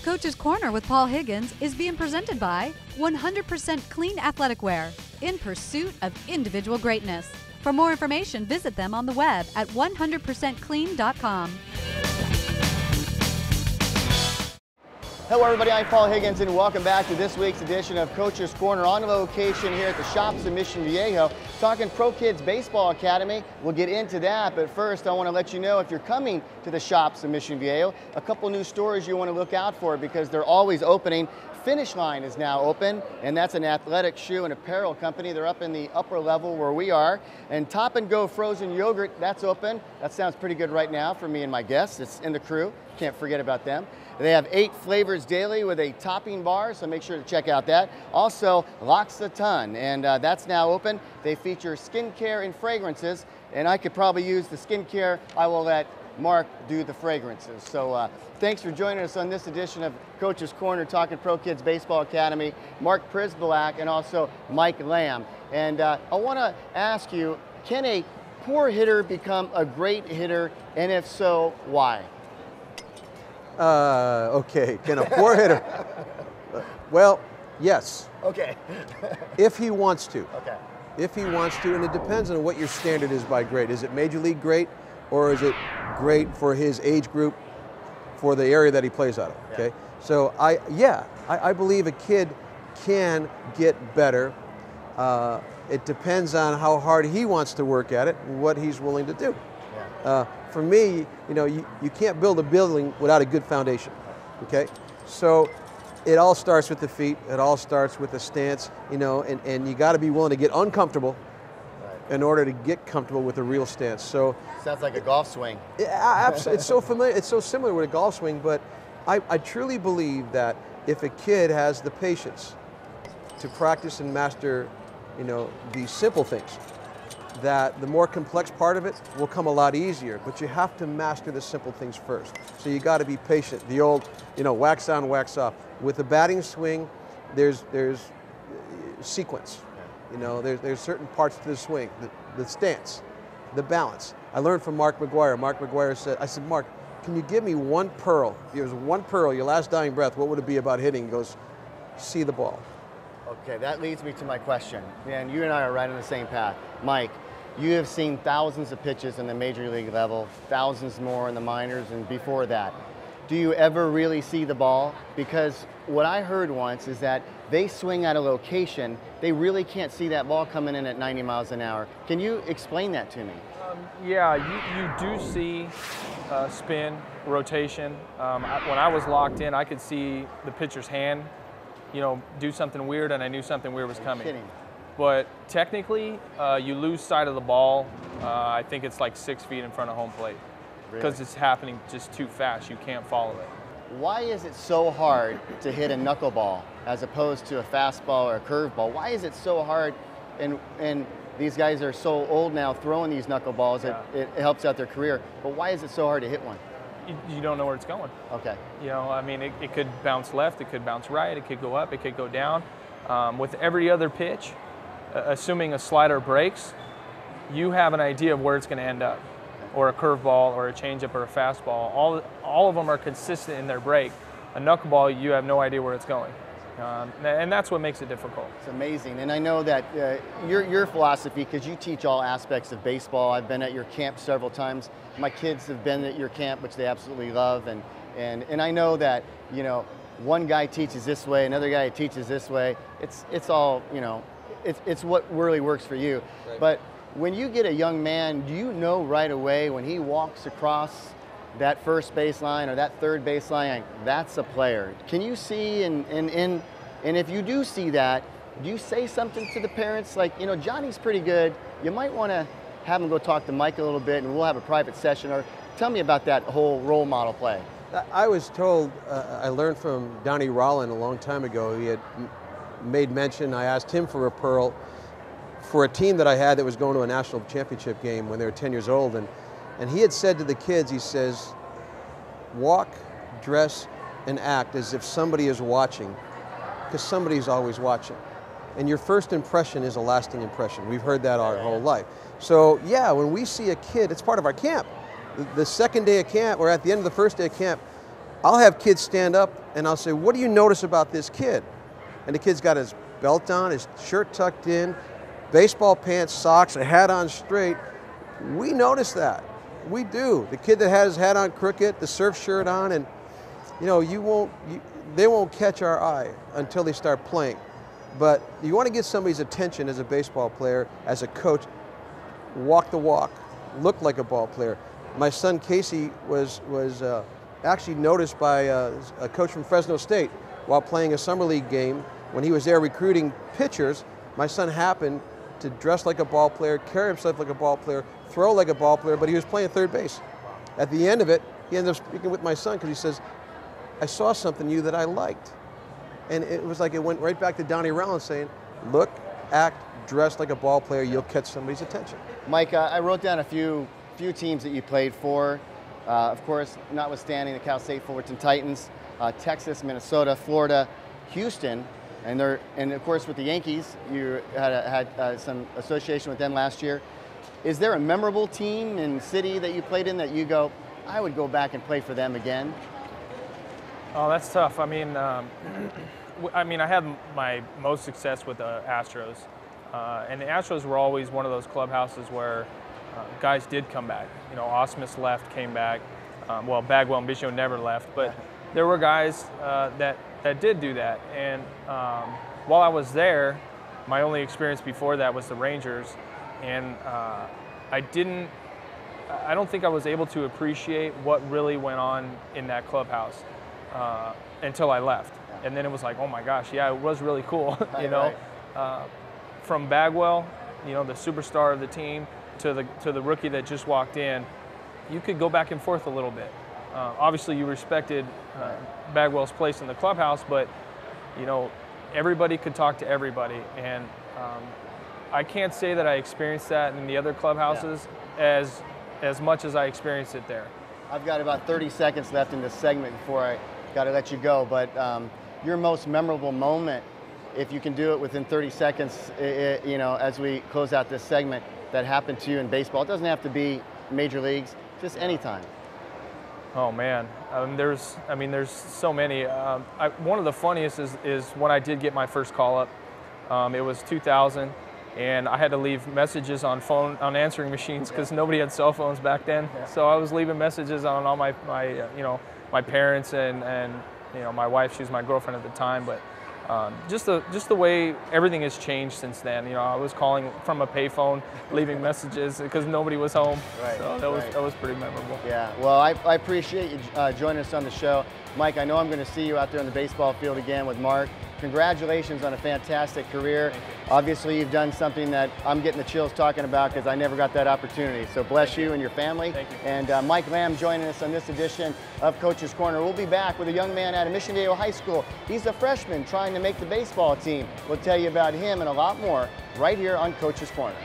of Coaches Corner with Paul Higgins is being presented by 100% Clean Athletic Wear, in pursuit of individual greatness. For more information, visit them on the web at 100%clean.com. Hello everybody, I'm Paul Higgins and welcome back to this week's edition of Coaches Corner, on location here at the Shops in Mission Viejo, talking Pro Kids Baseball Academy. We'll get into that, but first I want to let you know, if you're coming to the Shops in Mission Viejo, a couple new stores you want to look out for because they're always opening. Finish Line is now open, and that's an athletic shoe and apparel company. They're up in the upper level where we are. And Top and Go Frozen Yogurt, that's open. That sounds pretty good right now for me and my guests. It's in the crew. Can't forget about them. They have 8 flavors daily with a topping bar, so make sure to check out that. Also, L'Occitane, and that's now open. They feature skincare and fragrances, and I could probably use the skincare. I will let Mark do the fragrances. So thanks for joining us on this edition of Coach's Corner, talking Pro Kids Baseball Academy. Mark Przybylak and also Mike Lamb. And I want to ask you, can a poor hitter become a great hitter? And if so, why? Okay, can a poor hitter? Well, yes. Okay. If he wants to. Okay. If he wants to, and it depends on what your standard is by great. Is it Major League great, or is it great for his age group, for the area that he plays out of, okay? Yeah. So I believe a kid can get better. It depends on how hard he wants to work at it and what he's willing to do. Yeah. For me, you can't build a building without a good foundation, okay? So it all starts with the feet, it all starts with the stance, and you gotta be willing to get uncomfortable in order to get comfortable with a real stance. So sounds like a golf swing. Yeah, it's so familiar. It's so similar with a golf swing, but I truly believe that if a kid has the patience to practice and master, these simple things, that the more complex part of it will come a lot easier. But you have to master the simple things first. So you got to be patient. The old, wax on, wax off. With the batting swing, there's sequence. There's certain parts to the swing, the stance, the balance. I learned from Mark McGuire. Mark McGuire said, I said, Mark, can you give me one pearl? There's one pearl, your last dying breath, what would it be about hitting? He goes, see the ball. Okay, that leads me to my question. Man, you and I are right on the same path. Mike, you have seen thousands of pitches in the major league level, thousands more in the minors and before that. Do you ever really see the ball? Because what I heard once is that they swing at a location, they really can't see that ball coming in at 90 miles an hour. Can you explain that to me? Yeah, you do see spin, rotation. When I was locked in, I could see the pitcher's hand, do something weird, and I knew something weird was coming. Kidding. But technically, you lose sight of the ball. I think it's like 6 feet in front of home plate. Because it's happening just too fast. You can't follow it. Why is it so hard to hit a knuckleball as opposed to a fastball or a curveball? Why is it so hard? And these guys are so old now throwing these knuckleballs that it helps out their career. But why is it so hard to hit one? You don't know where it's going. Okay. It could bounce left, it could bounce right, it could go up, it could go down. With every other pitch, assuming a slider breaks, you have an idea of where it's going to end up. Or a curveball, or a changeup, or a fastball. All of them are consistent in their break. A knuckleball, you have no idea where it's going. And that's what makes it difficult. It's amazing. And I know that your philosophy, because you teach all aspects of baseball. I've been at your camp several times. My kids have been at your camp, which they absolutely love. And I know that, one guy teaches this way, another guy teaches this way. It's all, it's what really works for you. Right. But when you get a young man, do you know right away when he walks across that first baseline or that third baseline, that's a player? Can you see, and if you do see that, do you say something to the parents like, Johnny's pretty good, you might want to have him go talk to Mike a little bit and we'll have a private session? Or tell me about that whole role model play. I was told, I learned from Donnie Rollin a long time ago. He had made mention, I asked him for a pearl for a team that I had that was going to a national championship game when they were 10 years old. And he had said to the kids, he says, walk, dress, and act as if somebody is watching, because somebody's always watching. And your first impression is a lasting impression. We've heard that our whole life. So yeah, when we see a kid, it's part of our camp. The second day of camp, or at the end of the first day of camp, I'll have kids stand up and I'll say, what do you notice about this kid? And the kid's got his belt on, his shirt tucked in, baseball pants, socks, a hat on straight. We notice that. We do. The kid that had his hat on crooked, the surf shirt on, and you know, they won't catch our eye until they start playing. But you want to get somebody's attention as a baseball player, as a coach, walk the walk, look like a ball player. My son Casey was actually noticed by a coach from Fresno State while playing a summer league game. When he was there recruiting pitchers, my son happened to dress like a ball player, carry himself like a ball player, throw like a ball player, but he was playing third base. At the end of it, he ended up speaking with my son because he says, I saw something in you that I liked. And it was like it went right back to Donnie Rollins saying, look, act, dress like a ball player, you'll catch somebody's attention. Mike, I wrote down a few teams that you played for. Of course, notwithstanding the Cal State Fullerton Titans, Texas, Minnesota, Florida, Houston, and of course with the Yankees, you had some association with them last year. Is there a memorable team and city that you played in that you go, I would go back and play for them again? Oh, that's tough. I mean, I had my most success with the Astros, and the Astros were always one of those clubhouses where guys did come back. You know, Osmus left, came back. Well, Bagwell and Biggio never left, but there were guys that did do that. And while I was there, my only experience before that was the Rangers, and I don't think I was able to appreciate what really went on in that clubhouse until I left. And then it was like, oh my gosh, yeah, it was really cool, you know. From Bagwell, you know, the superstar of the team, to the rookie that just walked in, you could go back and forth a little bit. Obviously, you respected Bagwell's place in the clubhouse, but you know, everybody could talk to everybody, and I can't say that I experienced that in the other clubhouses as much as I experienced it there. I've got about 30 seconds left in this segment before I got to let you go, but your most memorable moment, if you can do it within 30 seconds, you know, as we close out this segment, that happened to you in baseball. It doesn't have to be major leagues, just any time. Oh man, there's so many. One of the funniest is when I did get my first call up. It was 2000, and I had to leave messages on answering machines because nobody had cell phones back then. Yeah. So I was leaving messages on all my parents and you know, my wife. She was my girlfriend at the time, but just the way everything has changed since then. You know, I was calling from a payphone, leaving messages because nobody was home. Right. So that was pretty memorable. Yeah. Well, I appreciate you joining us on the show, Mike. I know I'm going to see you out there on the baseball field again with Mark. Congratulations on a fantastic career. Obviously, you've done something that I'm getting the chills talking about because I never got that opportunity. So bless you and your family. Thank you. And Mike Lamb joining us on this edition of Coach's Corner. We'll be back with a young man out of Mission Viejo High School. He's a freshman trying to make the baseball team. We'll tell you about him and a lot more right here on Coach's Corner.